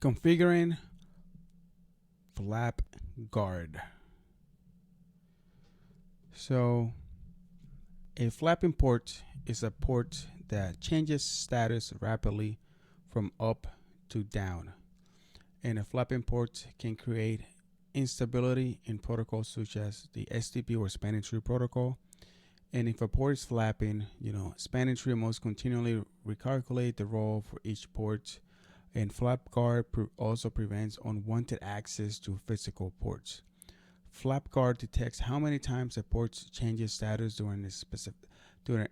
Configuring FlapGuard. So a flapping port is a port that changes status rapidly from up to down. And a flapping port can create instability in protocols such as the STP or spanning tree protocol. And if a port is flapping, spanning tree must continually recalculate the role for each port. And FlapGuard also prevents unwanted access to physical ports. FlapGuard detects how many times a port changes status during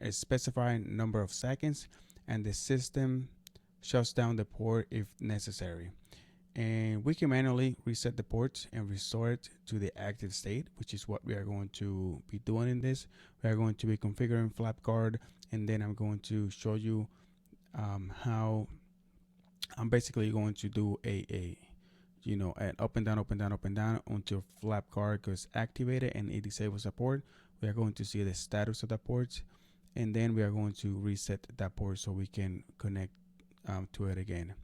a specified number of seconds, and the system shuts down the port if necessary. And we can manually reset the port and restore it to the active state, which is what we are going to be doing in this. We are going to be configuring FlapGuard, and then I'm going to show you how I'm basically going to do an up and down until FlapGuard goes activated and it disables the port. We are going to see the status of the port, and then we are going to reset that port so we can connect to it again.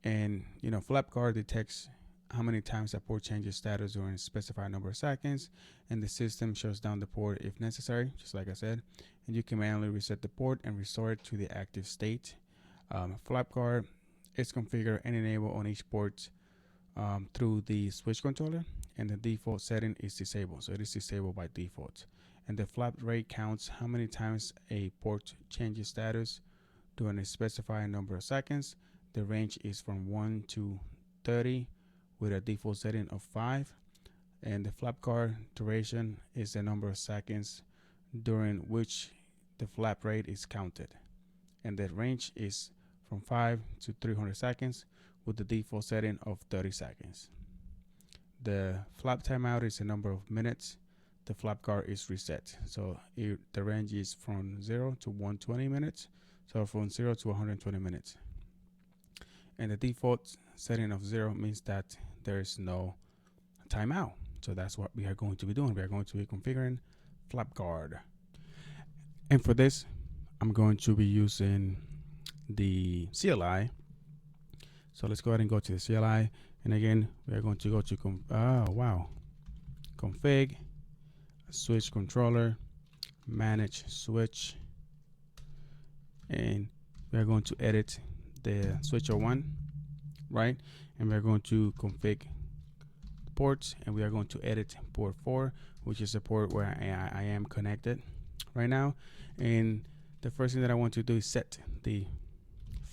And FlapGuard detects how many times a port changes status during a specified number of seconds, and the system shuts down the port if necessary, just like I said. And you can manually reset the port and restore it to the active state. FlapGuard is configured and enabled on each port through the switch controller, and the default setting is disabled, so it is disabled by default. And the flap rate counts how many times a port changes status during a specified number of seconds. The range is from 1 to 30 with a default setting of 5. And the FlapGuard duration is the number of seconds during which the flap rate is counted. And the range is from 5 to 300 seconds with the default setting of 30 seconds. The flap timeout is the number of minutes the FlapGuard is reset. So the range is from 0 to 120 minutes. So from 0 to 120 minutes. And the default setting of 0 means that there is no timeout. So that's what we are going to be doing. We are going to be configuring FlapGuard. And for this, I'm going to be using the CLI. So let's go ahead and go to the CLI. And again, we are going to go to config, switch controller, manage switch. And we are going to edit the switcher 1, right? And we're going to config ports, and we are going to edit port 4, which is the port where I am connected right now. And the first thing that I want to do is set the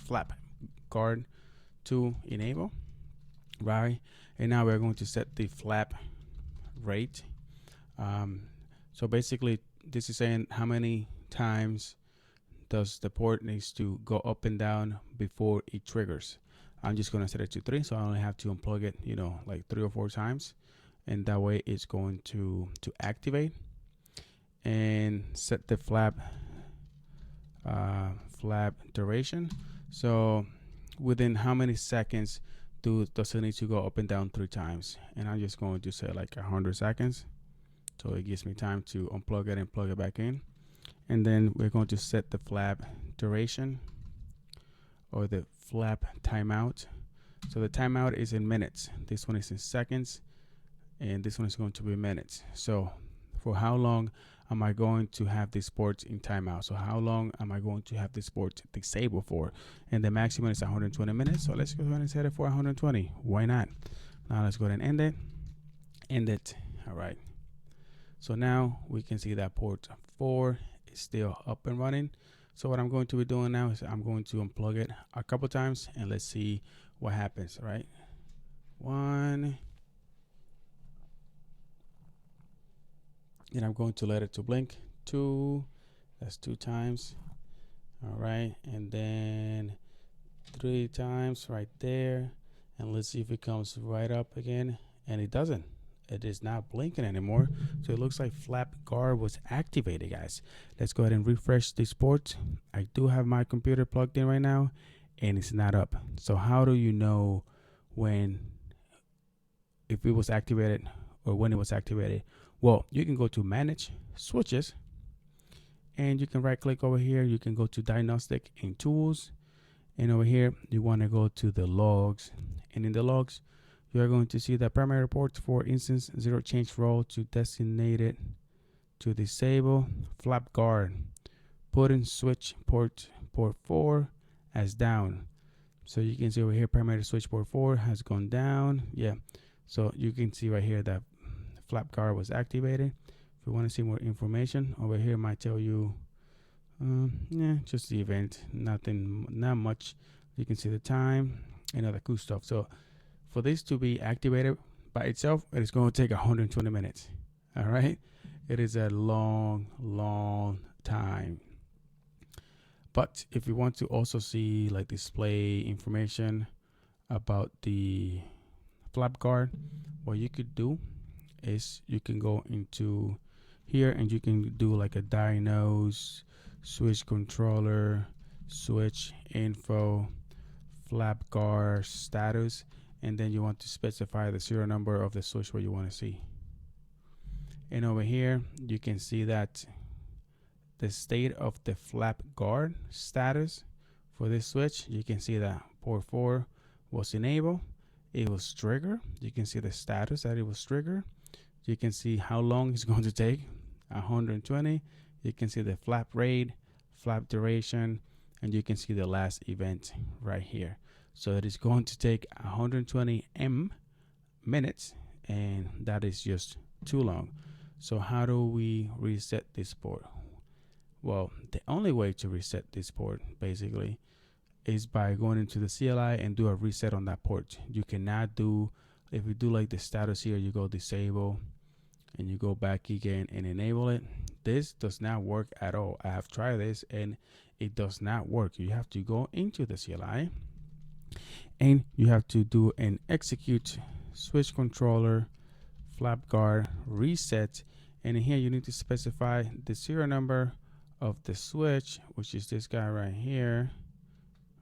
FlapGuard to enable, right? And now we're going to set the flap rate. So basically, this is saying how many times does the port needs to go up and down before it triggers. I'm just going to set it to 3, so I only have to unplug it, like 3 or 4 times, and that way it's going to activate. And set the flap duration. So within how many seconds does it need to go up and down 3 times? And I'm just going to say like 100 seconds, so it gives me time to unplug it and plug it back in. And then we're going to set the flap duration, or the flap timeout. So the timeout is in minutes. This one is in seconds, and this one is going to be minutes. So for how long am I going to have this port in timeout? So how long am I going to have this port disabled for? And the maximum is 120 minutes. So let's go ahead and set it for 120. Why not? Now let's go ahead and end it. End it. All right. So now we can see that port 4 is still up and running. So what I'm going to be doing now is I'm going to unplug it a couple times, and let's see what happens. Right, 1, and I'm going to let it to blink. 2, that's 2 times. All right, and then 3 times right there, and let's see if it comes right up again, and it doesn't. It is not blinking anymore. So it looks like FlapGuard was activated, guys. Let's go ahead and refresh this port. I do have my computer plugged in right now, and it's not up. So how do you know if it was activated or when it was activated? Well, you can go to manage switches, and you can right click over here. You can go to Diagnostic and tools, and over here you want to go to the logs And in the logs, you are going to see the primary port for instance 0 change role to designated to disable flap guard. Put in switch port 4 as down. So you can see over here primary switch port 4 has gone down. Yeah. So you can see right here that flap guard was activated. If you want to see more information, over here might tell you, yeah, just the event, not much. You can see the time and other cool stuff. So for this to be activated by itself, it is going to take 120 minutes. All right, it is a long time. But if you want to also see like display information about the flap guard, what you could do is you can go into here and you can do like a diagnose, switch controller, switch info, flapguard-status, and then you want to specify the serial number of the switch where you want to see. And over here you can see that the state of the flapguard status for this switch, you can see that port 4 was enabled, it was triggered. You can see the status that it was triggered. You can see how long it's going to take, 120. You can see the flap rate, flap duration, and you can see the last event right here. So it is going to take 120 minutes, and that is just too long. So how do we reset this port? Well, the only way to reset this port basically is by going into the CLI and do a reset on that port. You cannot do, if you do like the status here, you go disable and you go back again and enable it. This does not work at all. I have tried this and it does not work. You have to go into the CLI and you have to do an execute switch controller flapguard reset, and in here you need to specify the serial number of the switch, which is this guy right here,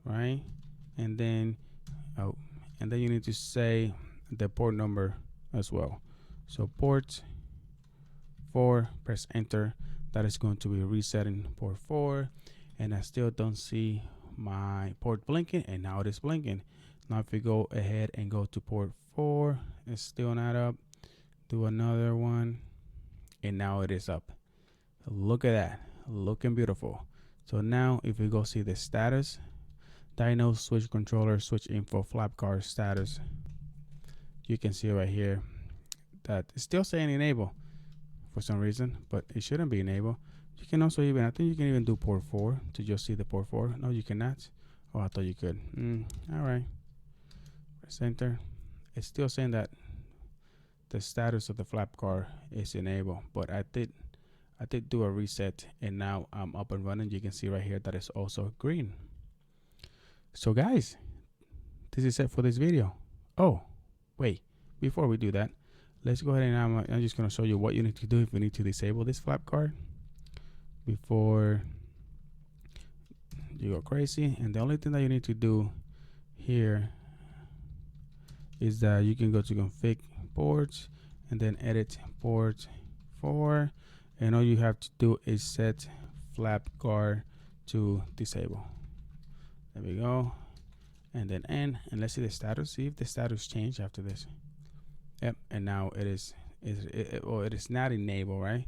right? And then you need to say the port number as well. So port 4, press enter. That is going to be resetting port 4, and I still don't see my port blinking, and now it is blinking. Now if we go ahead and go to port 4, it's still not up. Do another one, and now it is up. Look at that, looking beautiful. So now if we go see the status, diagnose, switch controller, switch info, flapguard status, you can see right here that it's still saying enable for some reason, but it shouldn't be enabled. You can also even, I think you can even do port 4 to just see the port 4. No, you cannot. Oh, I thought you could. All right, press enter. It's still saying that the status of the flapguard is enabled, but I did do a reset, and now I'm up and running. You can see right here that it's also green. So guys, this is it for this video. Oh, wait, before we do that, let's go ahead and I'm just going to show you what you need to do if you need to disable this flapguard before you go crazy. And the only thing that you need to do here is that you can go to config ports and then edit port 4, and all you have to do is set flapguard to disable. There we go, and then end, and let's see the status. See if the status changed after this. Yep, and now it is not enabled, right?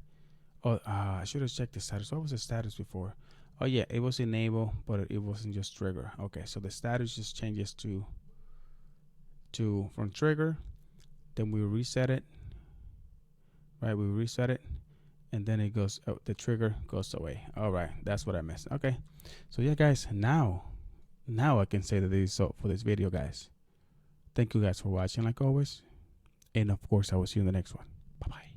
Oh, I should have checked the status. What was the status before? Oh yeah, it was enabled, but it wasn't just trigger. Okay, so the status just changes to from trigger, then we reset it, right? We reset it, and then it goes, the trigger goes away. All right, that's what I missed. Okay, so yeah guys, now I can say that this is all for this video, guys. Thank you guys for watching like always, and of course I will see you in the next one. Bye bye.